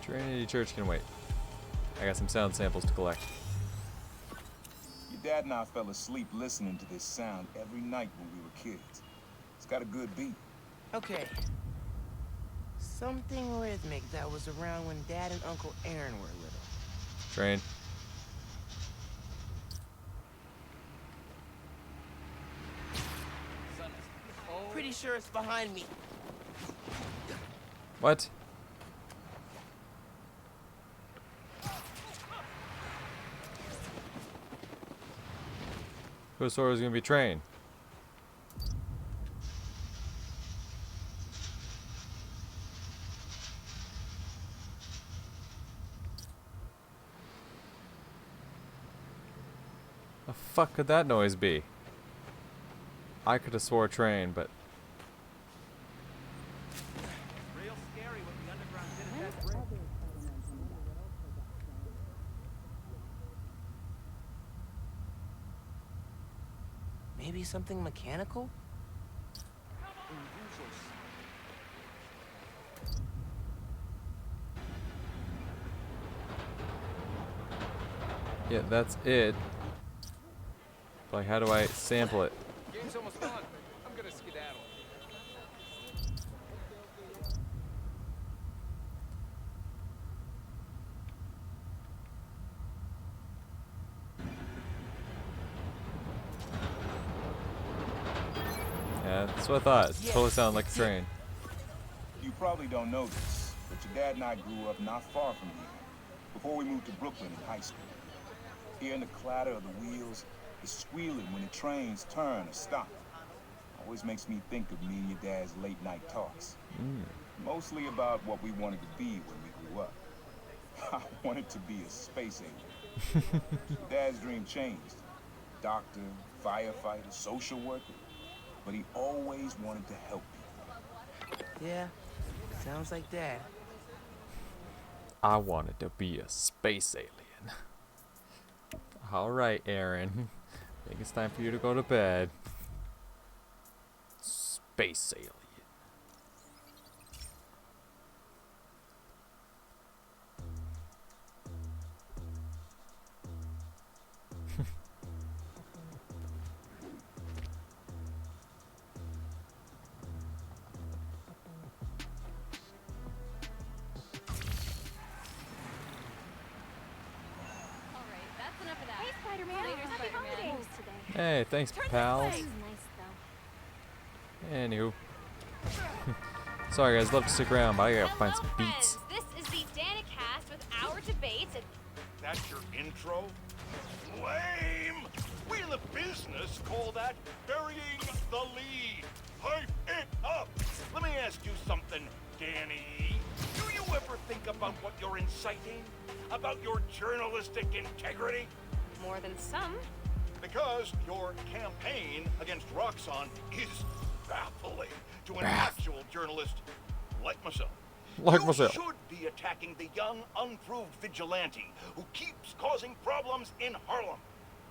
Trinity Church can wait. I got some sound samples to collect. Your dad and I fell asleep listening to this sound every night when we were kids. It's got a good beat. Okay. Something rhythmic that was around when Dad and Uncle Aaron were little. Train. Pretty sure it's behind me. What? Who thought it was gonna be Train? The fuck could that noise be? I could have swore Train, but Real scary what the underground did at that bridge. Maybe something mechanical? yeah, that's it. Like, how do I sample it? Game's almost done. I'm gonna skedaddle. Yeah, that's what I thought. It totally sounded like a train. You probably don't know this, but your dad and I grew up not far from here, before we moved to Brooklyn in high school. Hearing the clatter of the wheels, the squealing when the trains turn or stop, always makes me think of me and your dad's late night talks. Mostly about what we wanted to be when we grew up. I wanted to be a space alien. Your dad's dream changed. Doctor, firefighter, social worker. But he always wanted to help people. Yeah, sounds like Dad. I wanted to be a space alien. Alright, Aaron. I think it's time for you to go to bed. Space alien. Hey, Spider-Man. Happy holidays today. Hey, thanks, pals. This is nice, though. Anywho. Sorry, guys. Love to stick around, but I gotta find some beats. This is the Danicast with our debates. That's your intro? Lame! We in the business call that burying the lead. Hype it up! Let me ask you something, Danny. Do you ever think about what you're inciting? About your journalistic integrity? More than some. Because your campaign against Roxxon is baffling to an actual journalist like myself. Like you myself. should be attacking the young, unproved vigilante who keeps causing problems in Harlem.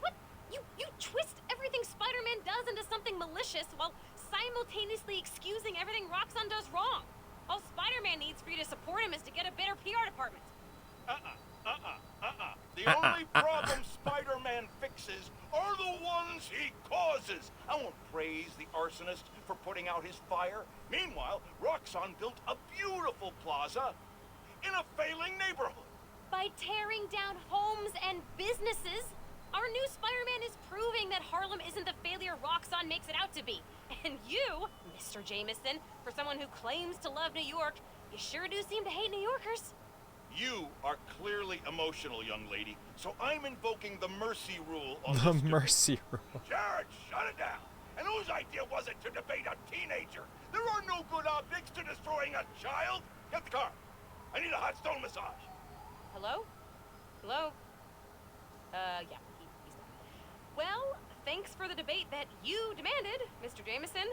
What? You twist everything Spider-Man does into something malicious while simultaneously excusing everything Roxxon does wrong. All Spider-Man needs for you to support him is to get a better PR department. The only problem Spider-Man fixes are the ones he causes. I won't praise the arsonist for putting out his fire. Meanwhile, Roxxon built a beautiful plaza in a failing neighborhood. By tearing down homes and businesses, our new Spider-Man is proving that Harlem isn't the failure Roxxon makes it out to be. And you, Mr. Jameson, for someone who claims to love New York, you sure do seem to hate New Yorkers. You are clearly emotional, young lady, so I'm invoking the mercy rule on The this debate. mercy rule. Jared, shut it down! And whose idea was it to debate a teenager? There are no good objects to destroying a child! Get the car! I need a hot stone massage! Hello? Hello? Yeah, he's done. Well, thanks for the debate that you demanded, Mr. Jameson.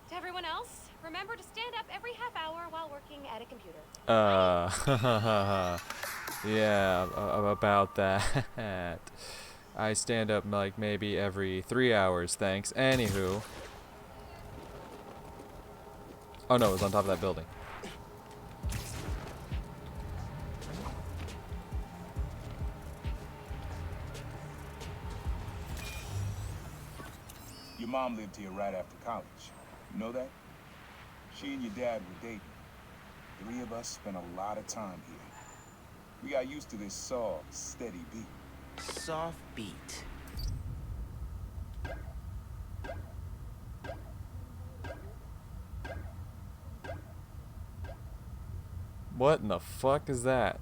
To everyone else, remember to stand up every half hour while working at a computer. Yeah, about that. I stand up like maybe every 3 hours, thanks. Anywho. Oh no, it was on top of that building. Your mom lived here right after college. You know that? She and your dad were dating. 3 of us spent a lot of time here. We got used to this soft, steady beat. Soft beat. What in the fuck is that?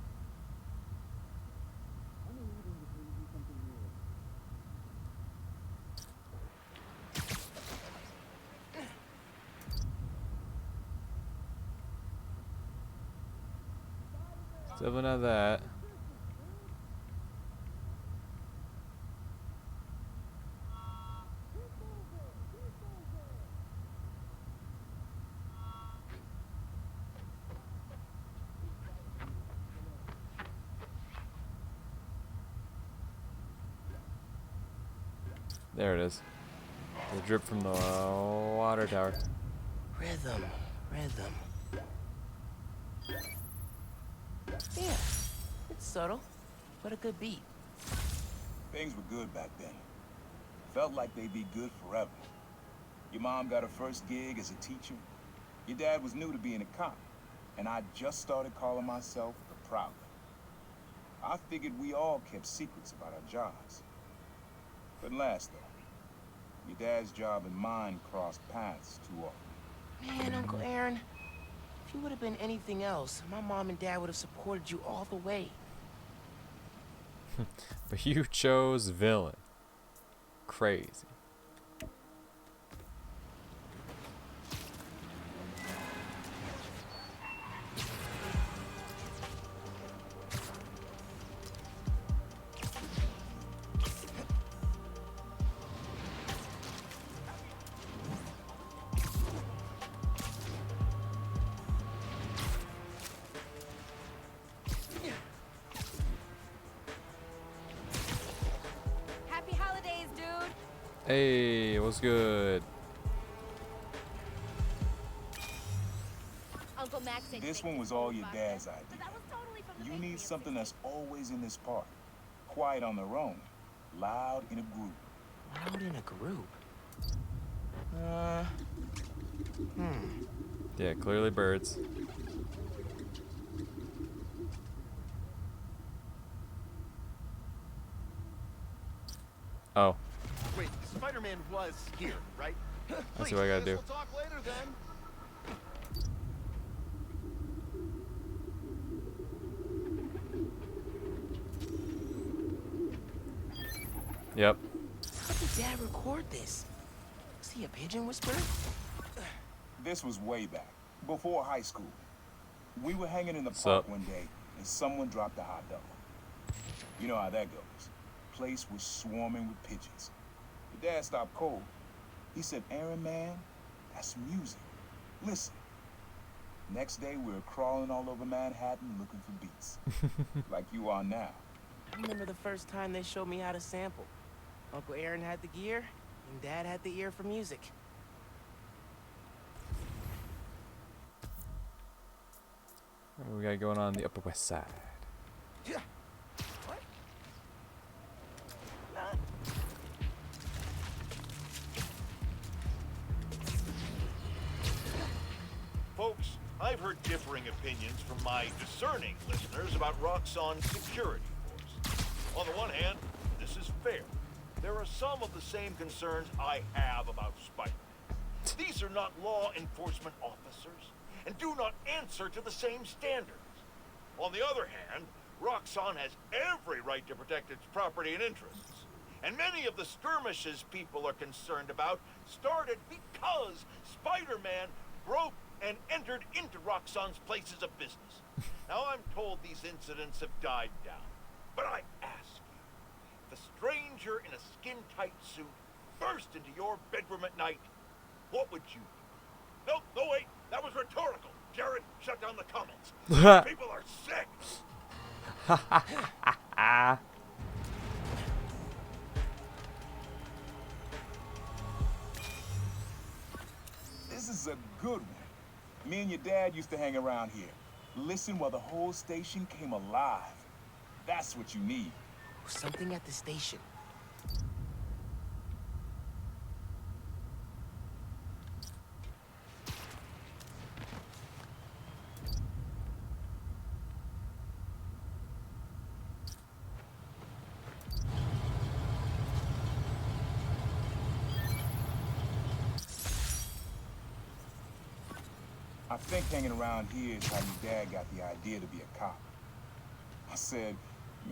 Definitely not that. There it is. The drip from the water tower. Rhythm, rhythm. Yeah, it's subtle, but a good beat. Things were good back then. Felt like they'd be good forever. Your mom got her first gig as a teacher. Your dad was new to being a cop, and I just started calling myself the Prowler. I figured we all kept secrets about our jobs. Couldn't last, though. Your dad's job and mine crossed paths too often. Man, Uncle Aaron, if you would have been anything else, my mom and dad would have supported you all the way. But you chose villain. Crazy. Happy holidays, dude. Hey, what's good? Uncle Max said This you one was told all me your about dad's this, idea. but that was totally from the You bakery need of something secrets. that's always in this park. Quiet on their own. Loud in a group. Loud in a group. Yeah, clearly birds. Oh, Wait, Spider-Man was here, right? I see what I gotta do. We'll talk later then. Yep. How did Dad record this? Was he a pigeon whisperer? This was way back, before high school. We were hanging in the What's park up? one day, and someone dropped a hot dog. You know how that goes. Place was swarming with pigeons. Your dad stopped cold. He said, "Aaron, man, that's music. Listen." Next day, we were crawling all over Manhattan looking for beats. Like you are now. I remember the first time they showed me how to sample. Uncle Aaron had the gear, and Dad had the ear for music. What we got going on the Upper West Side? Yeah. What? Nah. Folks, I've heard differing opinions from my discerning listeners about Roxxon's security force. On the one hand, this is fair. There are some of the same concerns I have about Spider-Man. These are not law enforcement officers and do not answer to the same standards. On the other hand, Roxxon has every right to protect its property and interests. And many of the skirmishes people are concerned about started because Spider-Man broke and entered into Roxxon's places of business. Now I'm told these incidents have died down. But I ask you, if a stranger in a skin-tight suit burst into your bedroom at night, what would you do? No, wait, that was rhetorical. Jared, shut down the comments. People are sick. This is a good one. Me and your dad used to hang around here. Listen while the whole station came alive. That's what you need. Something at the station. I think hanging around here is how your dad got the idea to be a cop. I said,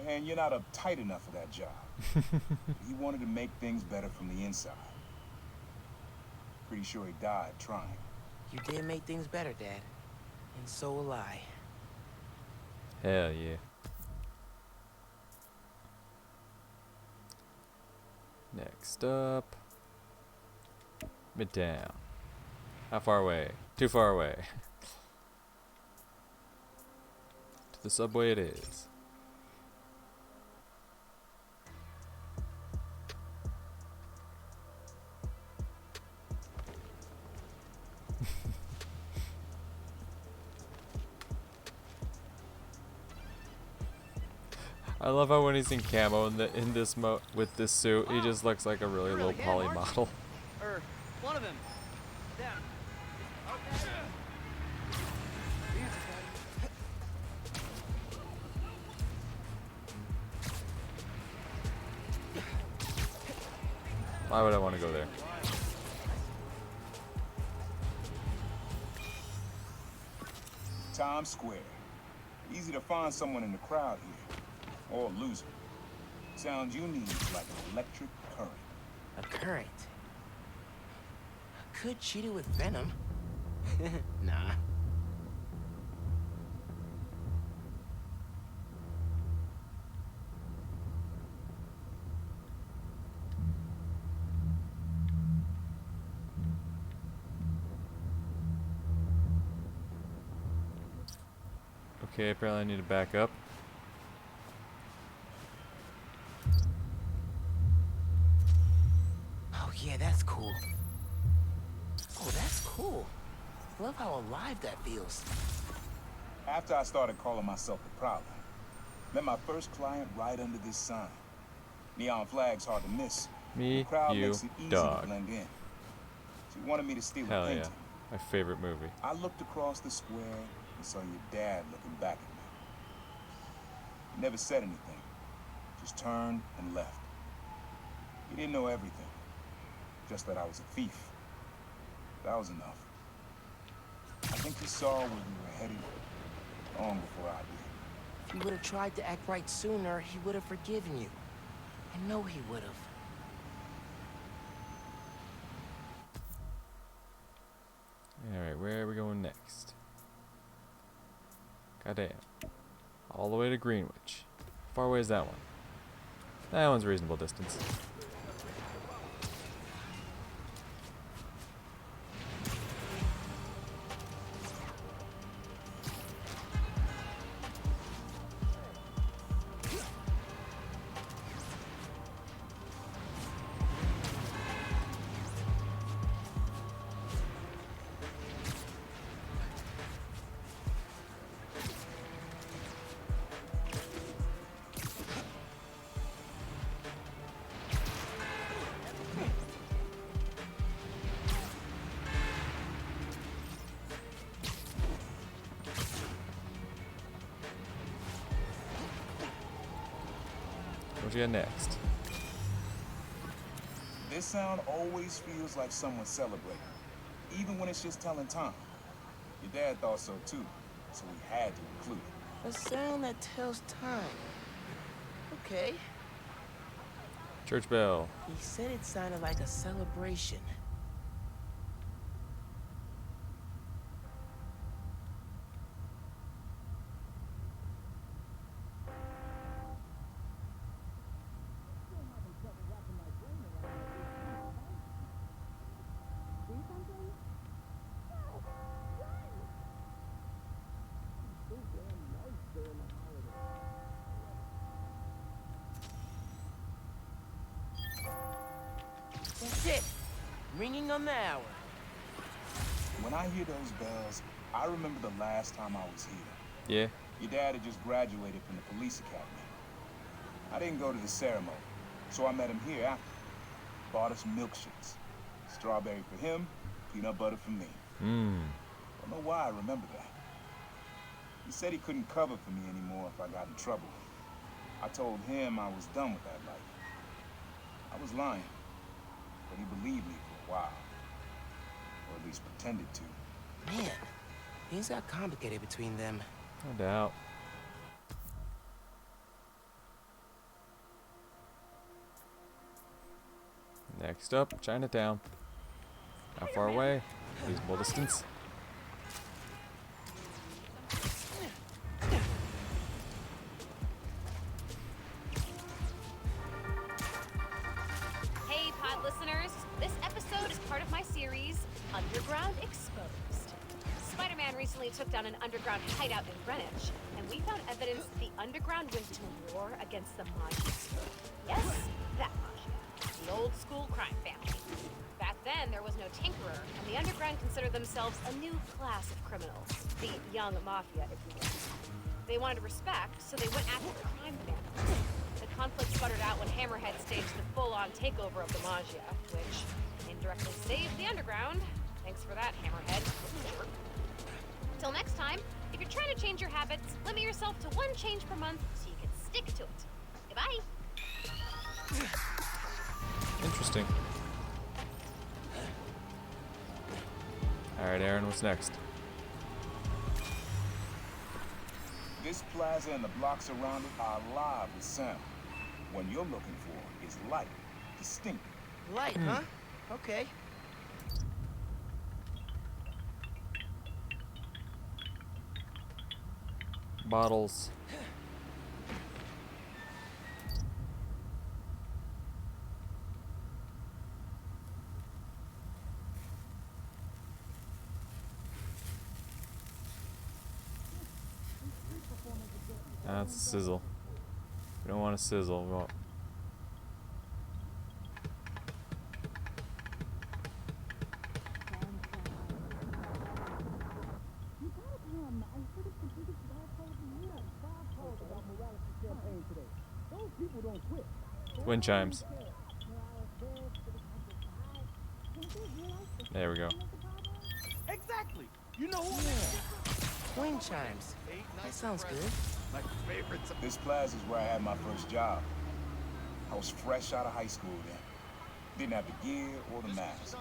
man, you're not uptight enough for that job. He wanted to make things better from the inside. Pretty sure he died trying. You did make things better, Dad. And so will I. Hell yeah. Next up, Midtown. How far away? Too far away. To the subway it is. I love how when he's in camo in this with this suit, he just looks like a really low poly model. Or one of them. Them. Okay. Why would I want to go there? Times Square. Easy to find someone in the crowd here. Or a loser. Sounds you need is like an electric current. A current. Could cheat it with venom. Nah. Okay, apparently I need to back up. Oh yeah, that's cool. Oh, that's cool. Love how alive that feels. After I started calling myself the Prowler, met my first client right under this sign. Neon flag's hard to miss. Me, The crowd you, makes it easy dog. to blend in. She wanted me to steal a Hell painting. yeah. My favorite movie. I looked across the square and saw your dad looking back at me. He never said anything, just turned and left. He didn't know everything, just that I was a thief. That was enough. I think he saw where we were headed long before I did. If you would have tried to act right sooner, he would have forgiven you. I know he would have. Alright, where are we going next? Goddamn. All the way to Greenwich. How far away is that one? That one's a reasonable distance. What you got next? This sound always feels like someone celebrating, even when it's just telling time. Your dad thought so too, so we had to include it. A sound that tells time. Okay. Church bell. He said it sounded like a celebration. That's it. Ringing on the hour. When I hear those bells, I remember the last time I was here. Yeah. Your dad had just graduated from the police academy. I didn't go to the ceremony, so I met him here after. Bought us milkshakes. Strawberry for him, peanut butter for me. Mmm. Don't know why I remember that. He said he couldn't cover for me anymore if I got in trouble. I told him I was done with that life. I was lying, but he believed me for a while. Or at least pretended to. Man, Things got complicated between them. No doubt. Next up, Chinatown. How far away? Reasonable distance. Hey, pod listeners. This episode is part of my series, Underground Exposed. Spider-Man recently took down an underground hideout in Greenwich, and we found evidence the underground went to war against the Maggia. Yes, that Maggia. The old school crime family. Back then, there was no tinkerer, and the underground considered themselves a new class of criminals. The young mafia, if you will. They wanted respect, so they went after the crime families. The conflict sputtered out when Hammerhead staged the full-on takeover of the Maggia, which indirectly saved the underground. Thanks for that, Hammerhead. Jerk. Till next time, if you're trying to change your habits, limit yourself to 1 change per month so you can stick to it. Goodbye. Interesting. Alright, Aaron, what's next? This plaza and the blocks around it are alive with sound. What you're looking for is light, distinct. Light, huh? Okay. Bottles. That's a sizzle. We don't want a sizzle. Well, wind chimes. There we go. Exactly. You know who? Wind chimes. That sounds good. My favorites. This plaza is where I had my first job. I was fresh out of high school then. Didn't have the gear or the mask.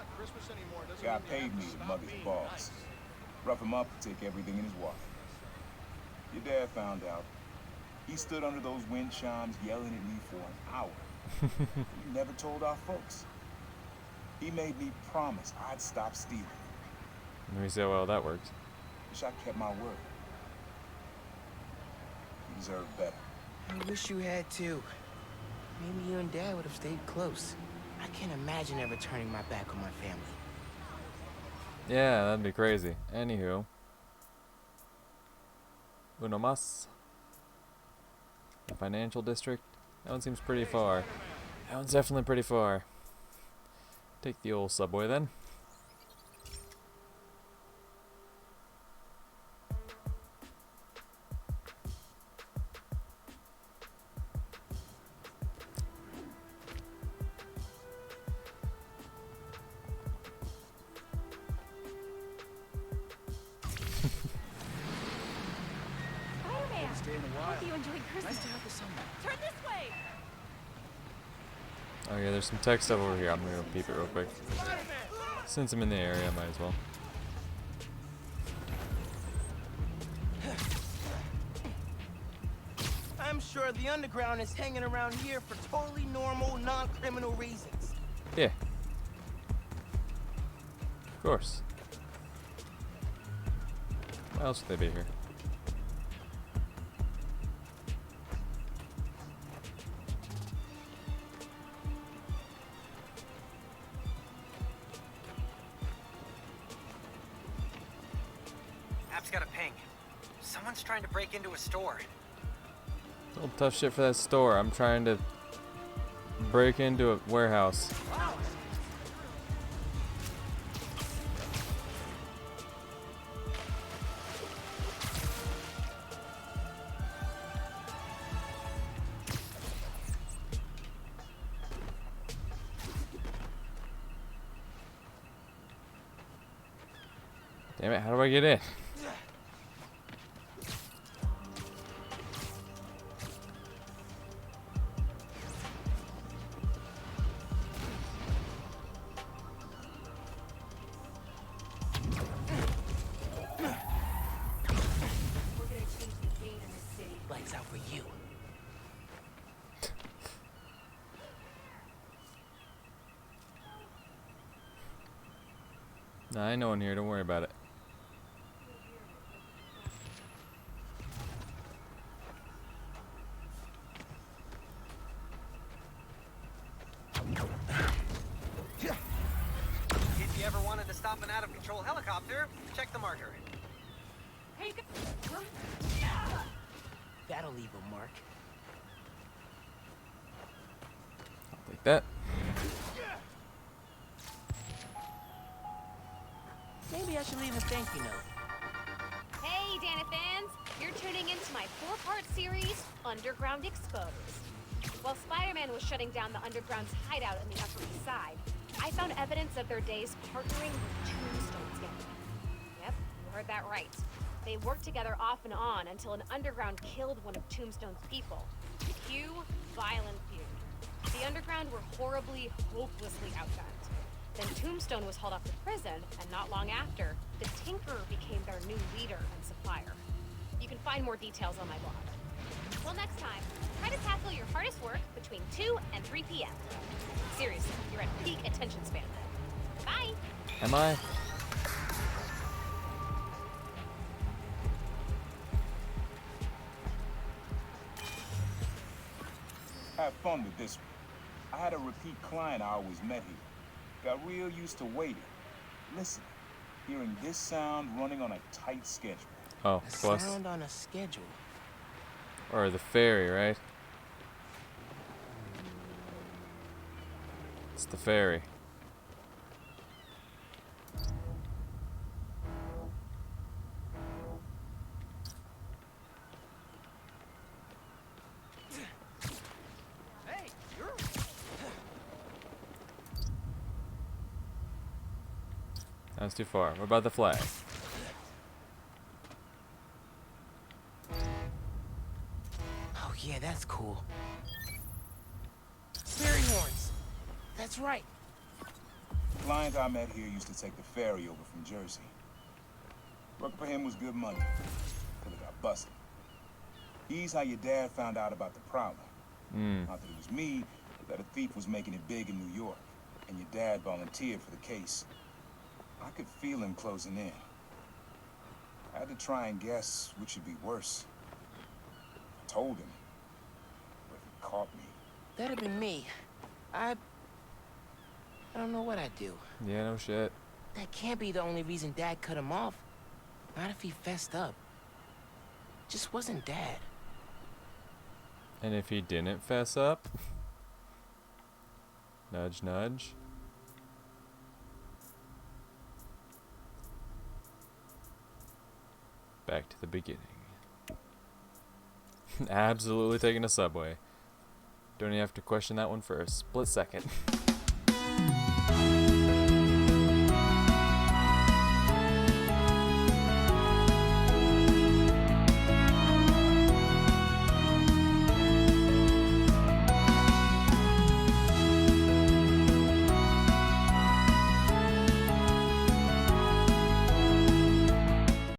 Guy paid me to mug his boss. Rough him up, take everything in his wallet. Your dad found out. He stood under those wind chimes yelling at me for an hour. He never told our folks. He made me promise I'd stop stealing. Let me see how well that worked. Wish I kept my word. You deserve better. I wish you had too. Maybe you and Dad would have stayed close. I can't imagine ever turning my back on my family. Yeah, that'd be crazy. Anywho. Uno mas. The financial district. That one seems pretty far. That one's definitely pretty far. Take the old subway then. Oh yeah, there's some tech stuff over here. I'm gonna go peep it real quick. Since I'm in the area, I might as well. I'm sure the underground is hanging around here for totally normal, non-criminal reasons. Yeah. Of course. Why else would they be here? App's got a ping. Someone's trying to break into a store. A little tough shit for that store. I'm trying to break into a warehouse. Damn it, how do I get in? Nah, I know in here. Don't worry about it. If you ever wanted to stop an out-of-control helicopter, check the marker. Hey, That'll leave a mark. I'll take that. Maybe I should leave a thank you note. hey, Dana fans! You're tuning into my 4-part series, Underground Exposed. While Spider-Man was shutting down the Underground's hideout in the Upper East Side, I found evidence of their days partnering with Tombstone's gang. Yep, you heard that right. They worked together off and on until an Underground killed one of Tombstone's people. Cue violent feud. The Underground were horribly, hopelessly outgunned. Then Tombstone was hauled off to prison, and not long after, the Tinkerer became their new leader and supplier. You can find more details on my blog. Till next time, try to tackle your hardest work between 2 and 3 p.m. Seriously, you're at peak attention span. Bye! Am I? Have fun with this one. I had a repeat client I always met here. Got real used to waiting, listening, hearing this sound running on a tight schedule. Oh, A plus. sound on a schedule. Or the ferry, right? It's the ferry. Hey, you're That's too far. What about the flag? Oh yeah, that's cool. Fairy horns. That's right. The client I met here used to take the ferry over from Jersey. Working for him was good money. Till it got busted. He's how your dad found out about the Prowler. Not that it was me, but that a thief was making it big in New York. And your dad volunteered for the case. I could feel him closing in. I had to try and guess which would be worse. I told him, but he caught me. That'd been me. I don't know what I'd do. Yeah, no shit. That can't be the only reason Dad cut him off. Not if he fessed up. Just wasn't Dad. And if he didn't fess up? Nudge, nudge. Back to the beginning. Absolutely taking a subway. Don't even have to question that one for a split second.